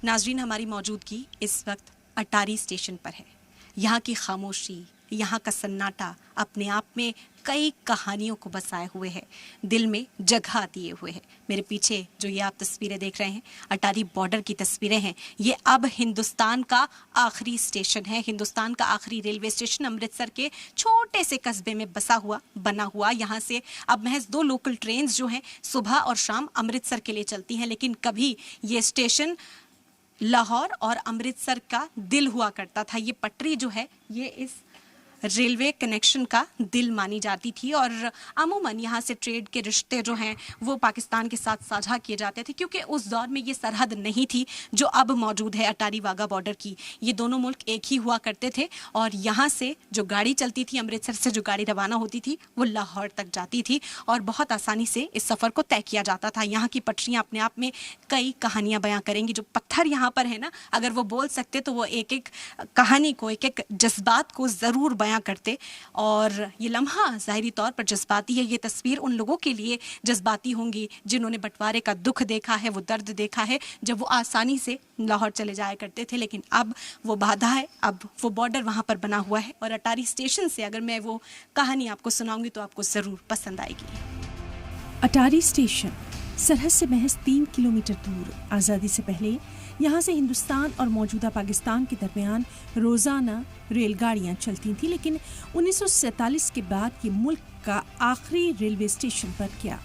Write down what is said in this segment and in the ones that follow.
नाजरीन, हमारी मौजूदगी इस वक्त अटारी स्टेशन पर है। यहाँ की खामोशी, यहाँ का सन्नाटा अपने आप में कई कहानियों को बसाए हुए है, दिल में जगह दिए हुए है। मेरे पीछे जो ये आप तस्वीरें देख रहे हैं, अटारी बॉर्डर की तस्वीरें हैं। ये अब हिंदुस्तान का आखिरी स्टेशन है, हिंदुस्तान का आखिरी रेलवे स्टेशन अमृतसर के छोटे से कस्बे में बना हुआ। यहाँ से अब महज 2 लोकल ट्रेन्स जो हैं सुबह और शाम अमृतसर के लिए चलती हैं, लेकिन कभी ये स्टेशन लाहौर और अमृतसर का दिल हुआ करता था। ये पटरी जो है ये इस रेलवे कनेक्शन का दिल मानी जाती थी और अमूमन यहाँ से ट्रेड के रिश्ते जो हैं वो पाकिस्तान के साथ साझा किए जाते थे, क्योंकि उस दौर में ये सरहद नहीं थी जो अब मौजूद है अटारी वाघा बॉर्डर की। ये दोनों मुल्क एक ही हुआ करते थे और यहाँ से जो गाड़ी चलती थी, अमृतसर से जो गाड़ी रवाना होती थी, वो लाहौर तक जाती थी और बहुत आसानी से इस सफ़र को तय किया जाता था। यहाँ की पटरियाँ अपने आप में कई कहानियाँ बयां करेंगी। जो पत्थर यहाँ पर है ना, अगर वो बोल सकते तो वो एक एक कहानी को, एक एक जज्बात को ज़रूर बयां करते। और ये लम्हा ज़ाहिरी तौर पर जज्बाती है। ये तस्वीर उन लोगों के लिए जज्बाती होंगी जिन्होंने बंटवारे का दुख देखा है, वो दर्द देखा है, जब वो आसानी से लाहौर चले जाया करते थे। लेकिन अब वो बाधा है, अब वो बॉर्डर वहाँ पर बना हुआ है। और अटारी स्टेशन से अगर मैं वो कहानी आपको सुनाऊंगी तो आपको ज़रूर पसंद आएगी। अटारी स्टेशन सरहद से महज 3 किलोमीटर दूर। आज़ादी से पहले यहाँ से हिंदुस्तान और मौजूदा पाकिस्तान के दरमियान रोज़ाना रेलगाड़ियाँ चलती थीं, लेकिन 1947 के बाद ये मुल्क का आखिरी रेलवे स्टेशन पर गया।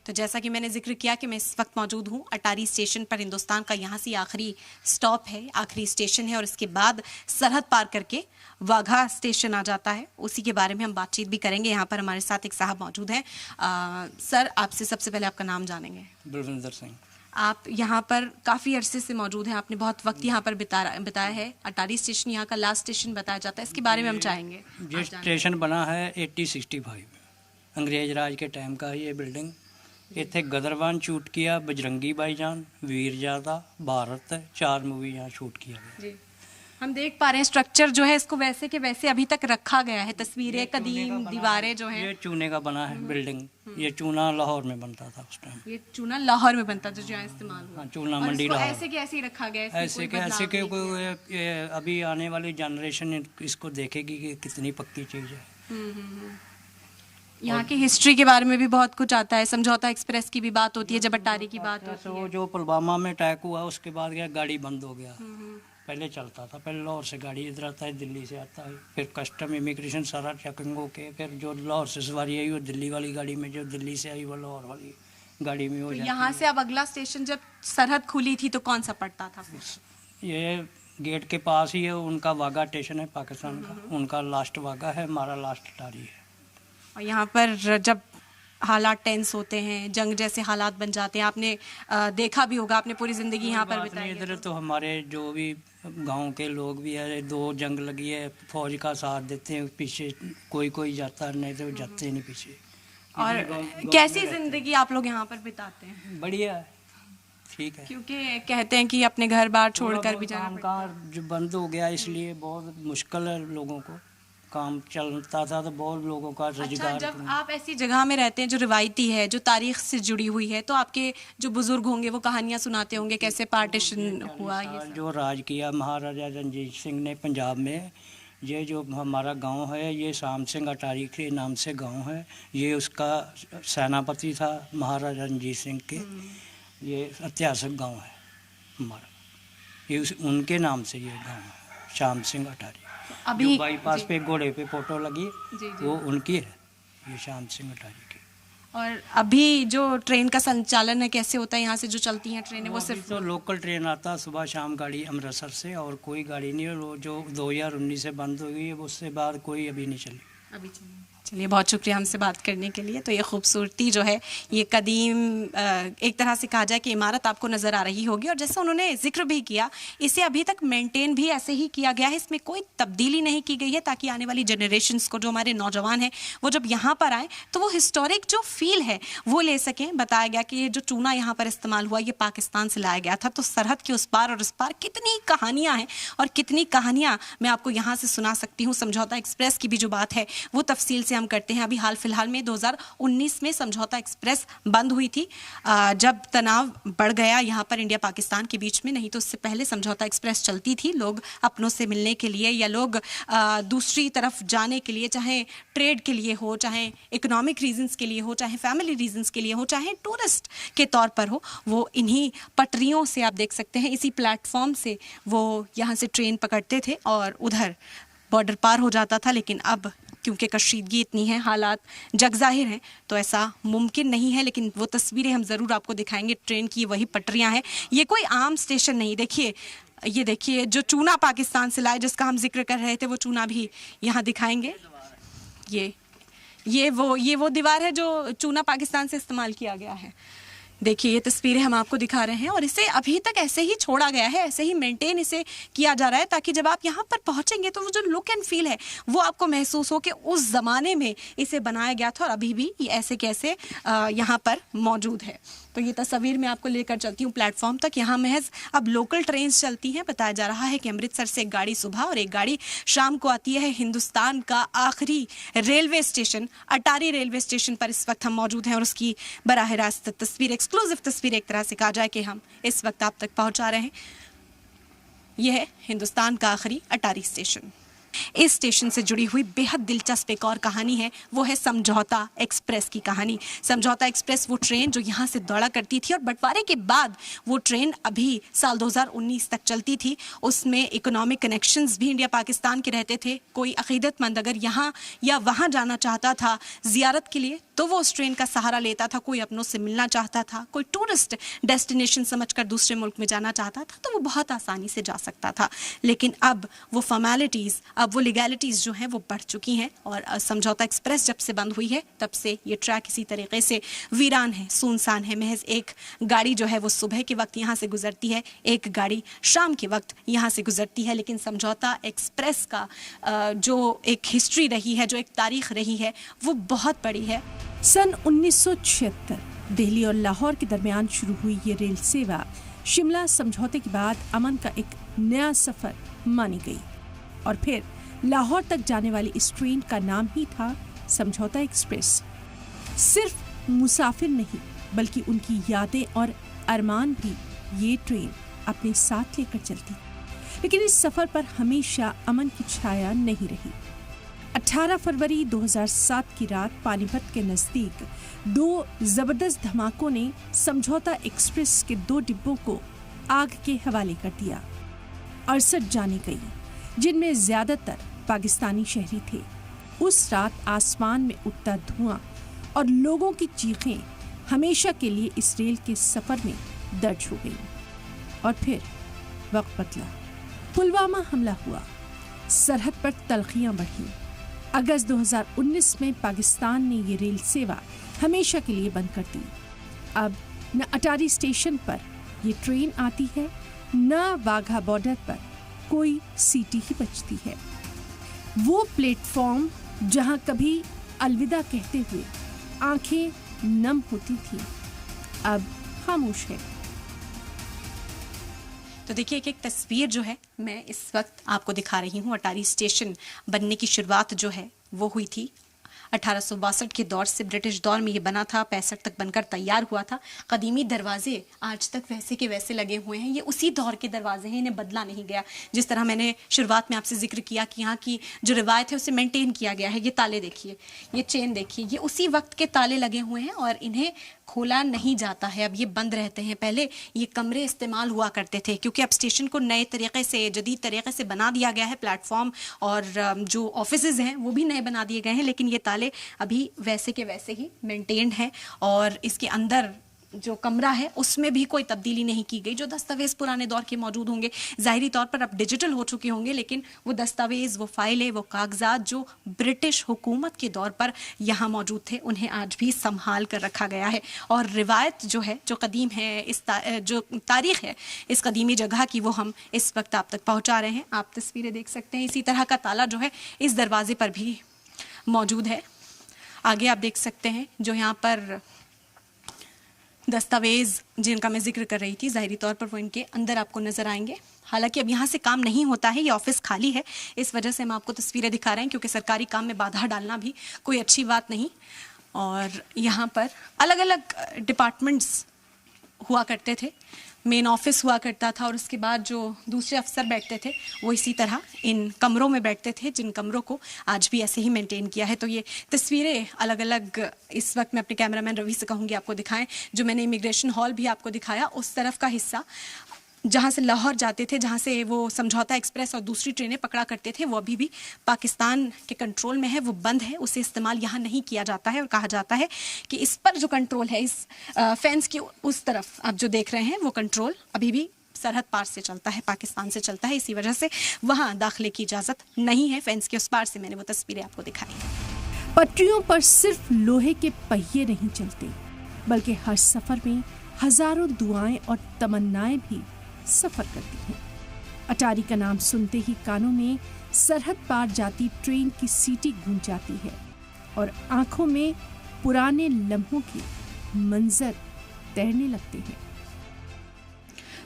तो जैसा कि मैंने जिक्र किया कि मैं इस वक्त मौजूद हूँ अटारी स्टेशन पर। हिंदुस्तान का यहाँ से आखिरी स्टॉप है, आखिरी स्टेशन है और इसके बाद सरहद पार करके वाघा स्टेशन आ जाता है। उसी के बारे में हम बातचीत भी करेंगे। यहाँ पर हमारे साथ एक साहब मौजूद हैं। सर, आपसे सबसे पहले आपका नाम जानेंगे। बलविंदर सिंह। आप यहाँ पर काफ़ी अरसे से मौजूद हैं, आपने बहुत वक्त यहाँ पर बताया है। अटारी स्टेशन यहाँ का लास्ट स्टेशन बताया जाता है, इसके बारे में हम चाहेंगे। ये स्टेशन बना है 1865 अंग्रेज राज के टाइम का। ये बिल्डिंग इतने गदरवान शूट किया, बजरंगी भाईजान, वीर जादा, भारत, 4 मूवी यहाँ शूट किया गया। जी, हम देख पा रहे हैं स्ट्रक्चर जो है इसको वैसे के वैसे अभी तक रखा गया है। तस्वीरें कदीम, दीवारें जो हैं, ये चूने का बना है बिल्डिंग। ये चूना लाहौर में बनता था उस टाइम। ये चूना लाहौर में बनता था जो यहाँ इस्तेमाल हुआ। हाँ, चूना मंडी लाहौर। ऐसे के ऐसे ही रखा गया है, ऐसे के कोई अभी आने वाली जनरेशन इसको देखेगी कि कितनी पक्की चीज़ है। यहाँ की हिस्ट्री के बारे में भी बहुत कुछ आता है। समझौता एक्सप्रेस की भी बात होती है जब अटारी की बात होती है। जो पुलवामा में अटैक हुआ उसके बाद क्या गाड़ी बंद हो गया। पहले चलता था, पहले लाहौर से गाड़ी इधर आता है, दिल्ली से आता है, फिर कस्टम इमिग्रेशन सारा चेकिंग होके फिर जो लाहौर से सवारी आई वो दिल्ली वाली गाड़ी में, जो दिल्ली से आई वो लाहौर वाली गाड़ी में हो जाती है। यहाँ से अब अगला स्टेशन जब सरहद खुली थी तो कौन सा पड़ता था? ये गेट के पास ही है, उनका वाघा स्टेशन है पाकिस्तान का, उनका लास्ट वाघा है, हमारा लास्ट अटारी है। और यहाँ पर जब हालात टेंस होते हैं, जंग जैसे हालात बन जाते हैं, आपने देखा भी होगा, आपने पूरी ज़िंदगी यहाँ पर बिताई है। इधर तो हमारे जो भी गांव के लोग भी है, 2 जंग लगी है, फौज का साथ देते हैं, पीछे कोई जाता नहीं तो जाते नहीं पीछे। और कैसी ज़िंदगी आप लोग यहाँ पर बिताते हैं? बढ़िया है, ठीक है। क्योंकि कहते हैं कि अपने घर बार छोड़कर भी जाना पड़ता है। जो बंद हो गया इसलिए बहुत मुश्किल है लोगों को। काम चलता था तो बहुत लोगों का रोजगार। अच्छा, जब आप ऐसी जगह में रहते हैं जो रिवायती है, जो तारीख से जुड़ी हुई है, तो आपके जो बुजुर्ग होंगे वो कहानियाँ सुनाते होंगे कैसे पार्टीशन हुआ। ये जो राज किया महाराजा रणजीत सिंह ने पंजाब में, ये जो हमारा गांव है ये शाम सिंह अटारी के नाम से गांव है। ये उसका सेनापति था महाराजा रणजीत सिंह के। ये ऐतिहासिक गांव है हमारा, ये उनके नाम से ये गांव है, शाम सिंह अटारी। अभी बाईपास पे घोड़े पे फोटो लगी वो उनकी है, ये शाम सिंह अटारी की। और अभी जो ट्रेन का संचालन है कैसे होता है? यहाँ से जो चलती हैं ट्रेनें वो सिर्फ तो लोकल ट्रेन आता है सुबह शाम गाड़ी अमृतसर से, और कोई गाड़ी नहीं है। जो 2019 से बंद हो गई है उससे बाद कोई अभी नहीं चली। अभी चलिए, बहुत शुक्रिया हमसे बात करने के लिए। तो ये खूबसूरती जो है, ये कदीम एक तरह से कहा जाए कि इमारत आपको नज़र आ रही होगी। और जैसा उन्होंने जिक्र भी किया, इसे अभी तक मेंटेन भी ऐसे ही किया गया है, इसमें कोई तब्दीली नहीं की गई है, ताकि आने वाली जनरेशन्स को, जो हमारे नौजवान हैं, वो जब यहाँ पर आएँ तो वो हिस्टोरिक जो फील है वो ले सकें। बताया गया कि ये जो चूना यहाँ पर इस्तेमाल हुआ ये पाकिस्तान से लाया गया था। तो सरहद के उस पार और उस पार कितनी कहानियाँ हैं, और कितनी कहानियाँ मैं आपको यहाँ से सुना सकती हूँ। समझौता एक्सप्रेस की भी जो बात है वो तफसील से हम करते हैं। अभी हाल फिलहाल में 2019 में समझौता एक्सप्रेस बंद हुई थी, जब तनाव बढ़ गया यहाँ पर इंडिया पाकिस्तान के बीच में। नहीं तो उससे पहले समझौता एक्सप्रेस चलती थी, लोग अपनों से मिलने के लिए या लोग दूसरी तरफ जाने के लिए, चाहे ट्रेड के लिए हो, चाहे इकोनॉमिक रीजंस के लिए हो, चाहे फैमिली रीजंस के लिए हो, चाहे टूरिस्ट के तौर पर हो, वो इन्हीं पटरियों से आप देख सकते हैं, इसी प्लेटफॉर्म से वो यहाँ से ट्रेन पकड़ते थे और उधर बॉर्डर पार हो जाता था। लेकिन अब क्योंकि कशीदगी इतनी है, हालात जग जाहिर हैं, तो ऐसा मुमकिन नहीं है। लेकिन वो तस्वीरें हम ज़रूर आपको दिखाएंगे। ट्रेन की वही पटरियां हैं, ये कोई आम स्टेशन नहीं। देखिए, ये देखिए, जो चूना पाकिस्तान से लाए, जिसका हम जिक्र कर रहे थे, वो चूना भी यहाँ दिखाएंगे। ये वो दीवार है जो चूना पाकिस्तान से इस्तेमाल किया गया है। देखिए, ये तस्वीरें हम आपको दिखा रहे हैं और इसे अभी तक ऐसे ही छोड़ा गया है, ऐसे ही मेंटेन इसे किया जा रहा है, ताकि जब आप यहाँ पर पहुँचेंगे तो वो जो लुक एंड फील है वो आपको महसूस हो कि उस ज़माने में इसे बनाया गया था और अभी भी ये ऐसे कैसे यहाँ पर मौजूद है। तो ये तस्वीर मैं आपको लेकर चलती हूँ प्लेटफॉर्म तक। यहाँ महज अब लोकल ट्रेन चलती हैं। बताया जा रहा है कि अमृतसर से एक गाड़ी सुबह और एक गाड़ी शाम को आती है। हिंदुस्तान का आखिरी रेलवे स्टेशन अटारी रेलवे स्टेशन पर इस वक्त हम मौजूद हैं और उसकी बराह रास्त तस्वीर, एक्सक्लूसिव तस्वीर एक तरह से कहा जाए कि हम इस वक्त आप तक पहुँचा रहे हैं। यह है हिंदुस्तान का आखिरी अटारी स्टेशन। इस स्टेशन से जुड़ी हुई बेहद दिलचस्प एक और कहानी है, वो है समझौता एक्सप्रेस की कहानी। समझौता एक्सप्रेस वो ट्रेन जो यहाँ से दौड़ा करती थी और बंटवारे के बाद वो ट्रेन अभी साल 2019 तक चलती थी। उसमें इकोनॉमिक कनेक्शंस भी इंडिया पाकिस्तान के रहते थे। कोई अकीदतमंद अगर यहाँ या वहाँ जाना चाहता था ज़ियारत के लिए तो वो उस ट्रेन का सहारा लेता था। कोई अपनों से मिलना चाहता था, कोई टूरिस्ट डेस्टिनेशन समझकर दूसरे मुल्क में जाना चाहता था, तो वो बहुत आसानी से जा सकता था। लेकिन अब वो फॉर्मेलिटीज़, अब वो लीगैलिटीज़ जो हैं वो बढ़ चुकी हैं और समझौता एक्सप्रेस जब से बंद हुई है तब से ये ट्रैक इसी तरीके से वीरान है, सुनसान है। महज एक गाड़ी जो है वो सुबह के वक्त यहाँ से गुजरती है, एक गाड़ी शाम के वक्त यहाँ से गुजरती है। लेकिन समझौता एक्सप्रेस का जो एक हिस्ट्री रही है, जो एक तारीख रही है, वो बहुत बड़ी है। सन 1976 दिल्ली और लाहौर के दरमियान शुरू हुई ये रेल सेवा शिमला समझौते के बाद अमन का एक नया सफर मानी गई और फिर लाहौर तक जाने वाली इस ट्रेन का नाम ही था समझौता एक्सप्रेस। सिर्फ मुसाफिर नहीं बल्कि उनकी यादें और अरमान भी ये ट्रेन अपने साथ लेकर चलती। लेकिन इस सफर पर हमेशा अमन की छाया नहीं रही। 18 फरवरी 2007 की रात पानीपत के नजदीक दो जबरदस्त धमाकों ने समझौता एक्सप्रेस के 2 डिब्बों को आग के हवाले कर दिया। 68 जाने गई, जिनमें ज्यादातर पाकिस्तानी शहरी थे। उस रात आसमान में उठता धुआं और लोगों की चीखें हमेशा के लिए इस रेल के सफर में दर्ज हो गई। और फिर वक्त बदला, पुलवामा हमला हुआ, सरहद पर तलखियां बढ़ी। अगस्त 2019 में पाकिस्तान ने ये रेल सेवा हमेशा के लिए बंद कर दी। अब न अटारी स्टेशन पर ये ट्रेन आती है, न वाघा बॉर्डर पर कोई सीटी ही बचती है। वो प्लेटफॉर्म जहां कभी अलविदा कहते हुए आंखें नम होती थी, अब खामोश है। तो देखिए, एक तस्वीर जो है मैं इस वक्त आपको दिखा रही हूँ। अटारी स्टेशन बनने की शुरुआत जो है वो हुई थी 1862 के दौर से। ब्रिटिश दौर में ये बना था, 65 तक बनकर तैयार हुआ था। कदीमी दरवाजे आज तक वैसे के वैसे लगे हुए हैं। ये उसी दौर के दरवाजे हैं, इन्हें बदला नहीं गया। जिस तरह मैंने शुरुआत में आपसे जिक्र किया कि यहाँ की जो रिवायत है उसे मेंटेन किया गया है। ये ताले देखिए, ये चेन देखिए, ये उसी वक्त के ताले लगे हुए हैं और इन्हें खोला नहीं जाता है। अब ये बंद रहते हैं। पहले ये कमरे इस्तेमाल हुआ करते थे क्योंकि अब स्टेशन को नए तरीके से, जदीद तरीके से बना दिया गया है। प्लेटफॉर्म और जो ऑफिसेज हैं वो भी नए बना दिए गए हैं, लेकिन ये ताले अभी वैसे के वैसे ही मेंटेन्ड हैं और इसके अंदर जो कमरा है उसमें भी कोई तब्दीली नहीं की गई। जो दस्तावेज पुराने दौर के मौजूद होंगे, ज़ाहिरी तौर पर अब डिजिटल हो चुके होंगे, लेकिन वो दस्तावेज, वो फाइलें, वो कागजात जो ब्रिटिश हुकूमत के दौर पर यहाँ मौजूद थे, उन्हें आज भी संभाल कर रखा गया है। और रिवायत जो है, जो कदीम है, जो तारीख़ है इस कदीमी जगह की, वो हम इस वक्त आप तक पहुँचा रहे हैं। आप तस्वीरें देख सकते हैं। इसी तरह का ताला जो है इस दरवाजे पर भी मौजूद है। आगे आप देख सकते हैं जो यहाँ पर दस्तावेज जिनका मैं जिक्र कर रही थी, ज़ाहिरी तौर पर वो इनके अंदर आपको नज़र आएंगे। हालांकि अब यहाँ से काम नहीं होता है, ये ऑफिस खाली है, इस वजह से हम आपको तस्वीरें दिखा रहे हैं, क्योंकि सरकारी काम में बाधा डालना भी कोई अच्छी बात नहीं। और यहाँ पर अलग अलग डिपार्टमेंट्स हुआ करते थे, मेन ऑफिस हुआ करता था, और उसके बाद जो दूसरे अफसर बैठते थे वो इसी तरह इन कमरों में बैठते थे, जिन कमरों को आज भी ऐसे ही मेंटेन किया है। तो ये तस्वीरें अलग अलग इस वक्त मैं अपने कैमरामैन रवि से कहूँगी आपको दिखाएं। जो मैंने इमिग्रेशन हॉल भी आपको दिखाया, उस तरफ का हिस्सा जहाँ से लाहौर जाते थे, जहाँ से वो समझौता एक्सप्रेस और दूसरी ट्रेनें पकड़ा करते थे, वो अभी भी पाकिस्तान के कंट्रोल में है, वो बंद है, उसे इस्तेमाल यहाँ नहीं किया जाता है। और कहा जाता है कि इस पर जो कंट्रोल है, इस फेंस की उस तरफ आप जो देख रहे हैं, वो कंट्रोल अभी भी सरहद पार से चलता है, पाकिस्तान से चलता है। इसी वजह से वहाँ दाखिले की इजाज़त नहीं है। फेंस के उस पार से मैंने वो तस्वीरें आपको दिखाई। पटरियों पर सिर्फ लोहे के पहिए नहीं चलते, बल्कि हर सफर में हजारों दुआएं और तमन्नाएं भी सफर करती हैं। अटारी का नाम सुनते ही कानों में सरहद पार जाती ट्रेन की सीटी गूंज जाती है और आंखों में पुराने लम्हों के मंजर तैरने लगते हैं।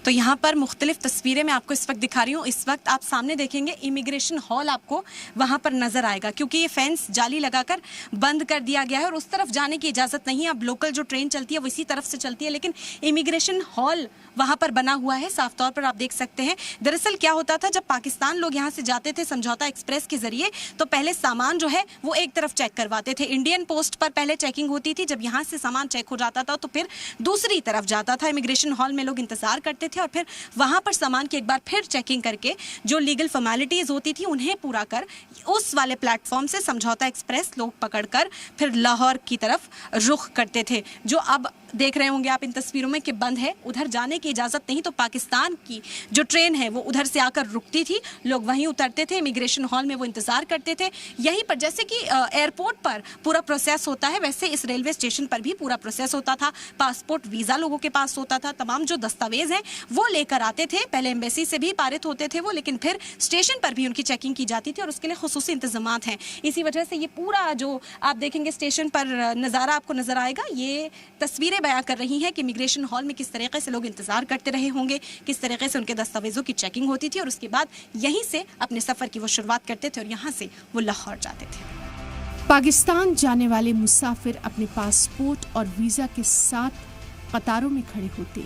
तो यहाँ पर मुख्तलिफ तस्वीरें मैं आपको इस वक्त दिखा रही हूँ। इस वक्त आप सामने देखेंगे इमिग्रेशन हॉल आपको वहाँ पर नज़र आएगा, क्योंकि ये फेंस जाली लगाकर बंद कर दिया गया है और उस तरफ जाने की इजाज़त नहीं है। अब लोकल जो ट्रेन चलती है वो इसी तरफ से चलती है, लेकिन इमिग्रेशन हॉल वहाँ पर बना हुआ है, साफ तौर पर आप देख सकते हैं। दरअसल क्या होता था, जब पाकिस्तान लोग यहाँ से जाते थे समझौता एक्सप्रेस के जरिए, तो पहले सामान जो है वो एक तरफ चेक करवाते थे। इंडियन पोस्ट पर पहले चेकिंग होती थी, जब यहाँ से सामान चेक हो जाता था तो फिर दूसरी तरफ जाता था। इमिग्रेशन हॉल में लोग इंतजार करते थे और फिर वहां पर सामान की एक बार फिर चेकिंग करके जो लीगल फॉर्मेलिटीज होती थी उन्हें पूरा कर उस वाले प्लेटफॉर्म से समझौता एक्सप्रेस लोग पकड़कर फिर लाहौर की तरफ रुख करते थे। जो अब देख रहे होंगे आप इन तस्वीरों में कि बंद है, उधर जाने की इजाज़त नहीं। तो पाकिस्तान की जो ट्रेन है वो उधर से आकर रुकती थी, लोग वहीं उतरते थे, इमिग्रेशन हॉल में वो इंतज़ार करते थे। यहीं पर जैसे कि एयरपोर्ट पर पूरा प्रोसेस होता है, वैसे इस रेलवे स्टेशन पर भी पूरा प्रोसेस होता था। पासपोर्ट वीज़ा लोगों के पास होता था, तमाम जो दस्तावेज़ हैं वो लेकर आते थे। पहले एम्बेसी से भी पारित होते थे वो, लेकिन फिर स्टेशन पर भी उनकी चेकिंग की जाती थी और उसके लिए खुसूसी इंतजामात हैं। इसी वजह से ये पूरा जो आप देखेंगे स्टेशन पर नज़ारा आपको नज़र आएगा, ये तस्वीरें बयां कर रही हैं कि इमिग्रेशन हॉल में किस तरीके से लोग इंतजार करते रहे होंगे, किस तरीके से उनके दस्तावेजों की चेकिंग होती थी और उसके बाद यहीं से अपने सफर की वो शुरुआत करते थे और यहाँ से वो लाहौर जाते थे। पाकिस्तान जाने वाले मुसाफिर अपने पासपोर्ट और वीजा के साथ कतारों में खड़े होते,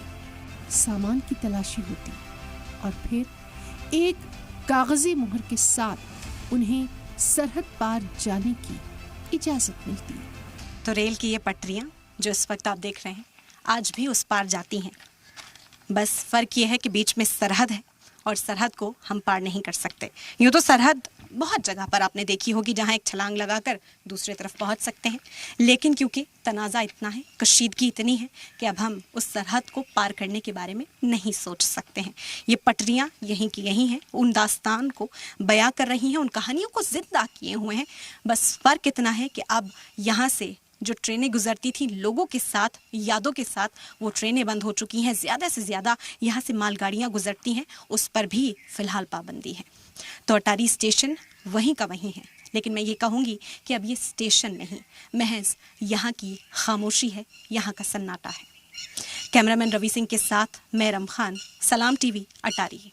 सामान की तलाशी होती और फिर एक कागजी मुहर के साथ उन्हें सरहद पार जाने की इजाजत मिलती। तो रेल की ये पटरियां जो इस वक्त आप देख रहे हैं आज भी उस पार जाती हैं, बस फ़र्क ये है कि बीच में सरहद है और सरहद को हम पार नहीं कर सकते। यूँ तो सरहद बहुत जगह पर आपने देखी होगी जहाँ एक छलांग लगाकर दूसरे तरफ पहुँच सकते हैं, लेकिन क्योंकि तनाज़ा इतना है, कशीदगी इतनी है कि अब हम उस सरहद को पार करने के बारे में नहीं सोच सकते हैं। ये पटरियाँ यहीं की यहीं हैं, उन दास्तान को बयां कर रही हैं, उन कहानियों को जिंदा किए हुए हैं। बस फ़र्क इतना है कि अब यहाँ से जो ट्रेनें गुजरती थी लोगों के साथ, यादों के साथ, वो ट्रेनें बंद हो चुकी हैं। ज़्यादा से ज़्यादा यहाँ से मालगाड़ियाँ गुजरती हैं, उस पर भी फ़िलहाल पाबंदी है। तो अटारी स्टेशन वहीं का वहीं है, लेकिन मैं ये कहूँगी कि अब ये स्टेशन नहीं, महज यहाँ की खामोशी है, यहाँ का सन्नाटा है। कैमरामैन रवि सिंह के साथ मैं रम खान, सलाम टीवी, अटारी।